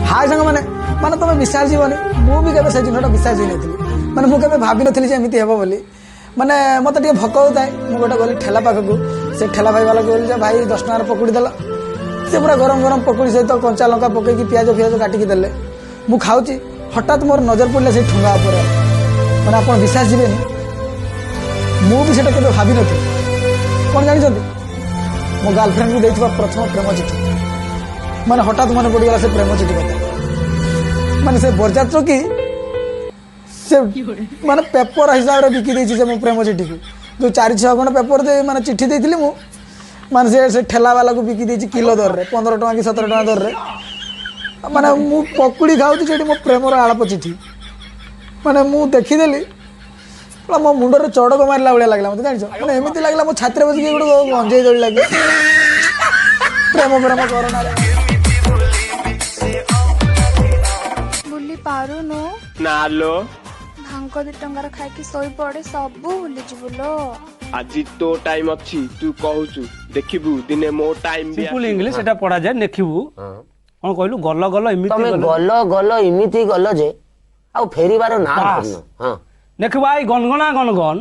हाय सांग माने माने तुम विश्वास जीवन मुझे से जिनटा विश्वास ही माने मुझे भाभी नी एमती हे बोली माने मत भक होता है मुझे गोटे गली ठेला पाखक से ठेला भाई वाला कहली भाई 10 टकर पकड़ी देला से पूरा गरम गरम पकड़ी सहित कंचा लंका पकईकि पियाज फियाज काटिकी देले मु खाऊची हठात मोर नजर पड़े से ठुंगा पर मैंने आप विश्वास जीवे मुझे केवे भाभी नी कौन जानते मो गर्लफ्रेंड को देख प्रथम प्रेम चिठी मैंने हठात मन पड़गला से प्रेम चिठी कथा माने से बरजात्र की से माने पेपर हिसाब से बिकी देछि मो प्रेम चिठी को जो 4-6 खंड पेपर दे माने चिठी देथिली मु माने से ठेला वाला को बिकी देछि किलो दर रे 15 टका कि 17 टका दर रे माने मु पकुड़ी खाउछि जेठी मो प्रेमर आलाप चिठी माने मु देखि देली मो मुंडर चड़क मारला भाया लगला मत जान मैंने एमती लगला मो छात्र बस गोटे गंजे दौड़ लगे प्रेम प्रेम करना बुली पारुनु नालो भांग 2 टंगार खाई कि सोई पड़े सब भूली जिबुलो आज तो टाइम अच्छी तू कहूचु देखिबू दिने मो टाइम भी सिंपल इंग्लिश एटा पढ़ा जाय देखिबू कोन कहलु गल्ल गल्ल इमिति तमे गल्ल गल्ल इमिति गल्ल जे आ फेरीबार ना करनो हां देखो भाई गनगना गनगन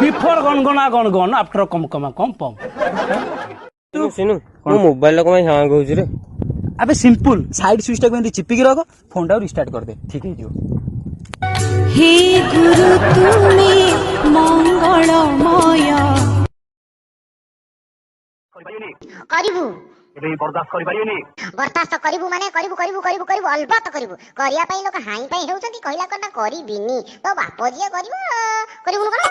बिफोर गनगना गनगन आफ्टर कम कम कम पम तू सुनु मो मोबाइल को मैं हैंग होउछ रे अबे सिंपल साइड स्विच टा को चिपकी रख फोन टा रिस्टार्ट कर दे ठीक है जो हे गुरु तुमे मंगलमय करिबु एबे बर्दाश्त करि परिबेनी बर्दाश्त करिबु माने करिबु अलबत करिबु करिया पई लोक हाई पई हेउचंती कहिला कटा करिबिनी तो बाप जिया करिबु कोन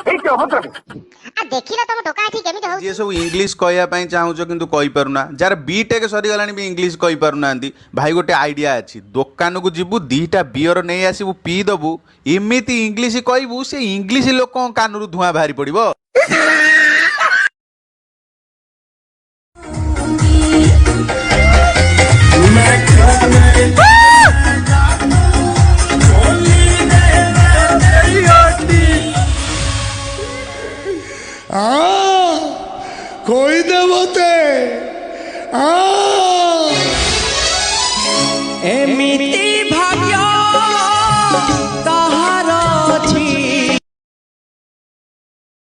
ए तो होत आ देखिला तुम टोका ठीक केमित हो जे सब इंग्लिश कहया पई चाहूचो किंतु कहि परुना जार बीटेक सरी गलानी भी इंग्लिश कहि परुनांती भाई गोटे आइडिया अछि दुकान को जिबु दीटा बियर नै आसीबु पी दबु एमिति इंग्लिश कहबु से इंग्लिश लोक कानरू धुआं भारी पड़िबो कोई देवते एमिति भाग्य ताहार अछि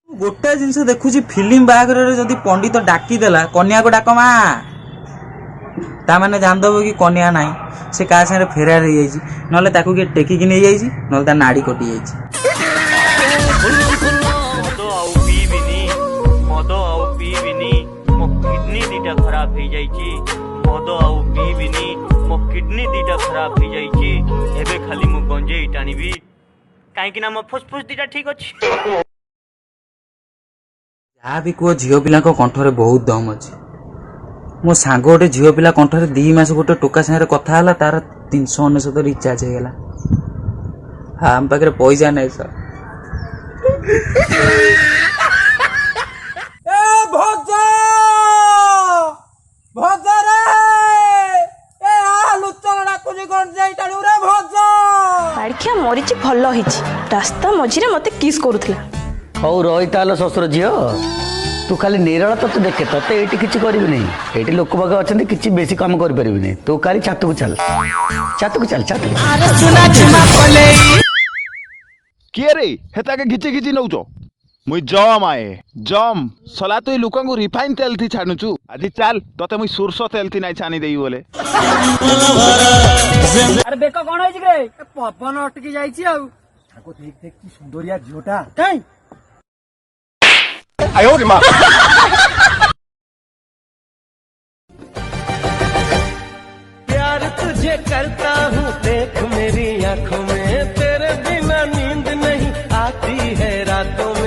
गोटे जिनस देखुची फिल्म बागर रे जदी पंडित डाकी देला कन्या को डाकमा ता माने जान दबो कि कन्या नाही से का संगे फेरार हो जाईची नले ताकू के टेकी कि नै जाईची नले ता नाड़ी कटि जाईची खराब हो जाइए मद आउ पीबिनी मो किडनी दीटा खराब हो जाइए एबे खाली मु गंजे टाणीबी काईकि ना मो फुसफुस दीटा ठीक अछि जा भी को झियो पिला को कंठरे बहुत दम अछि मो सांग गोटे झियो पिला कंठरे 2 मास गोटे टोका संगे कथा हला तार 399 रिचार्ज हे गेला हम पाखरे पैसा नै सर पाड़खिया मरीची भल होईची रास्ता मझिरे मते किस करूथला हौ रही ताल ससुर झियो तू खाली निरल तो देखे तते एटी किछि करबी नै एटी लोक बाग अछन किछि बेसी काम कर परबी नै तू खाली छातु को चल छातु अरे सुना चुमा पले के रे हेता के घिची नउचो मुई जम आए जम सला तो लुक को रिफाइन तेल थी छाणुचु आदि चल तते मुई सुरसो तेल थी नै छानी देई बोले अरे बेको कोन होइछ रे पवन अटकी जाईची आ ताको देख की सुंदरिया झियोटा काई आयो रे मां प्यार तुझे करता हूँ देख मेरी आंखों में तेरे बिना नींद नहीं आती है रातों में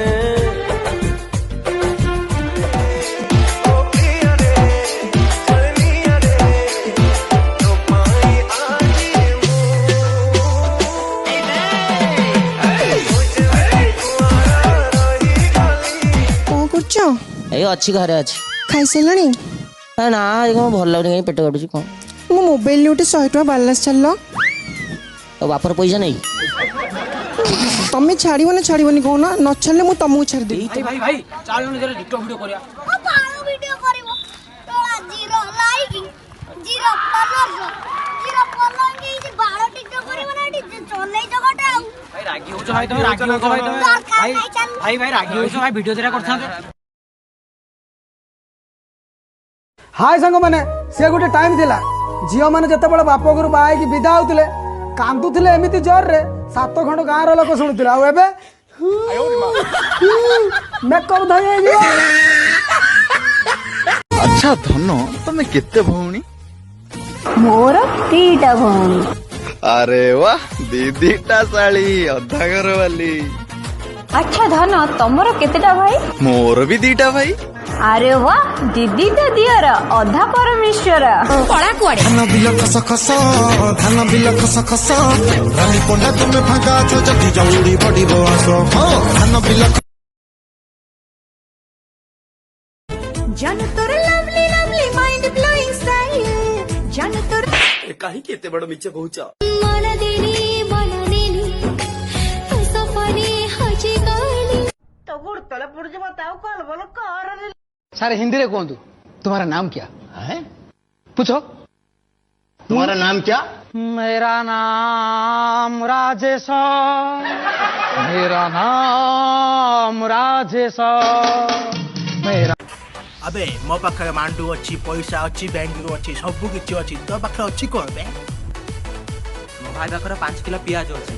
ए अच्छी घरे अच्छी खाई सारे ना भल लगुनि पेट काटुची कौन मो मोबाइल गोटे 100 टका बालांस छाड़ तो बापर पैसा नहीं तमें छाड़बनी कौन न छाड़े मुझे तुमको छाड़ देवी भाई भाई चाल जरा टिकटॉक वीडियो करिया वीडियो करिवो तो 0 लाइक 0 फॉलोअर्स ରାଗି ହଉଛ ଭାଇ, ତମେ ରାଗି ହଉଛ ଭାଇ, ତମେ ଭାଇ ଭାଇ ଭାଇ ରାଗି ହଉଛ ଭାଇ, ଭିଡିଓ ଦିଟା କରିଥାନ୍ତେ। हाय सांग मैंने से गोटे टाइम थिला झील मैंने जितेबाला बाप घर बाहर विदा होते कांदुले एमती जोर रे 7 खंड गाँव लोक शुणुले आबे मेकअप धोई। अच्छा धन तमे केते भौणी? मोर 3टा भौणी। अरे वाह दीदीटा साली अधा घर वाली। अच्छा धन तमर केतेटा भाई? मोर भी 2टा भाई। अरे वाह दीदी तो दियर अधा परमेश्वर पड़ा कुआड़े। धान बिल खस खस धान बिल खस खस रानी पंडा तुमे फांका अछ जति जल्दी पड़िबो आस धान बिल जान तोर lovely lovely mind blowing style जान तोर काहे केते बड़ मिछ कहूछ मन देनी तो सफनी हजे गाली तो गुड़ तले पुड़ जे बताओ कल बोलो कर सारे हिंदी रे कहतु तुम्हारा नाम क्या है? पूछो तुम्हारा नाम क्या? मेरा नाम राजेश, मेरा नाम राजेश, मेरा। अबे मो पाखे मांडू अच्छी पैसा अच्छी बैंक अच्छी सब किछि अच्छी तो पाखे अच्छी कोन बे? ମୋ ଭାଇ ପାଖରେ 5 କିଲୋ ପିଆଜ ଅଛି।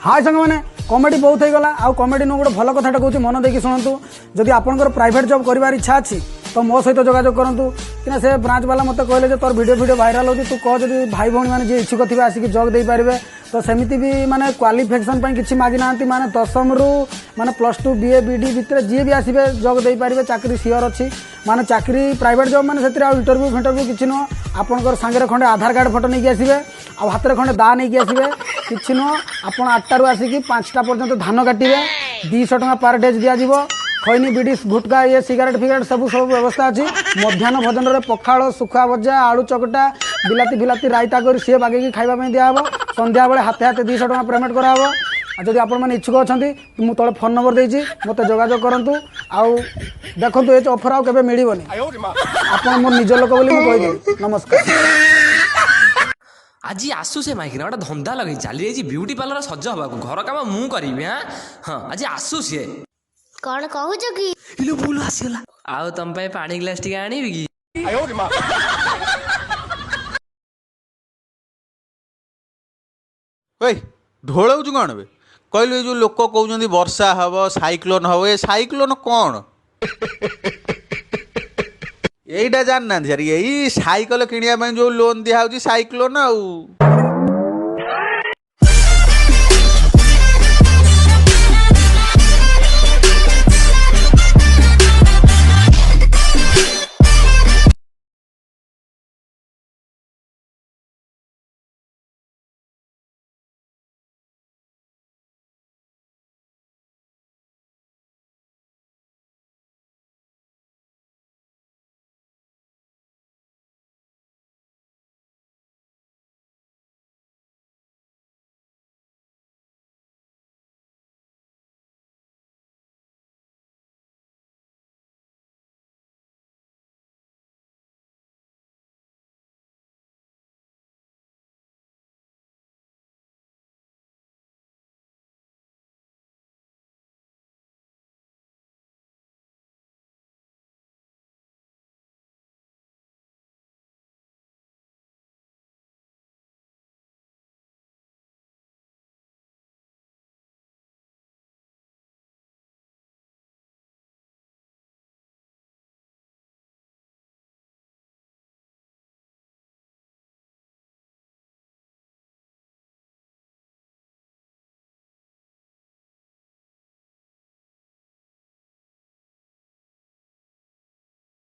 हाय सांग मैंने कमेडी बहुत होगा आउ कमेडी नु गोटे भल कथाटा कहूँ मन देखिए शुणु जदि आपंकर प्राइवेट जॉब कर इच्छा अच्छी तो मो सहित जोगाजोग करूँ कि से ब्रांच वाला मत कहले तोर वीडियो भाइराल होती तू कह जब भाई भौणी मैंने जी इच्छुक थे आसिक जॉब दे पारे तो सेमती भी माने क्वालिफिकेशन किसी मागी ना माने 10 रु माने +2 BA BD भितर जी भी आसबे जॉब दे पारे चाकरी सियोर अच्छी माने चाकरी प्राइवेट जॉब माने से इंटरव्यू फिंटरव्यू किसी नुह आपंकर सांगे खंडे आधार कार्ड फोटो नहीं आसबे आ हाथ में खंडे दा नहीं आसबे किसी नुह आप 8 आसिक 5टा पर्यंत धान काटे 200 टଙ୍କା पर डे दिज्व खैनी बिड़ी गुटका ये सिगारेट फिगारेट सब व्यवस्था अच्छी मध्याह्न भोजन में पखाड़ सुखा भजा आलू चकटा बिलाती बिलाती रायता कर सी बागेकी खावाई दिहब संध्या बेले हाथे हाथे 200 टଙ୍କା पेमेंट कराब जदि आपण इच्छुक अच्छा मुझे तले फोन नंबर देती मत जोगाजोग करूँ आउ देखो ये ऑफर आउ के मिलबनी आप मोर निज लोक बोली कहीदेवी। नमस्कार। आज आसु से माइकिना गोटे धंदा लगे चली जाइए ब्यूटी पार्लर सज हवा घर काम मु करी। हाँ आज आसु सी कौन कहूच कि इलो बोल आसीला आउ तुम पे पानी ग्लास टिके आनीबी कि? ओए ढोलौचु कौन बे कहलु जो लोक कहउछन्ती वर्षा हब साइक्लोन हब ए साइक्लोन कौन एइटा जान ना यही साइकल किनिया जो लोन दिया साइक्लोन आउ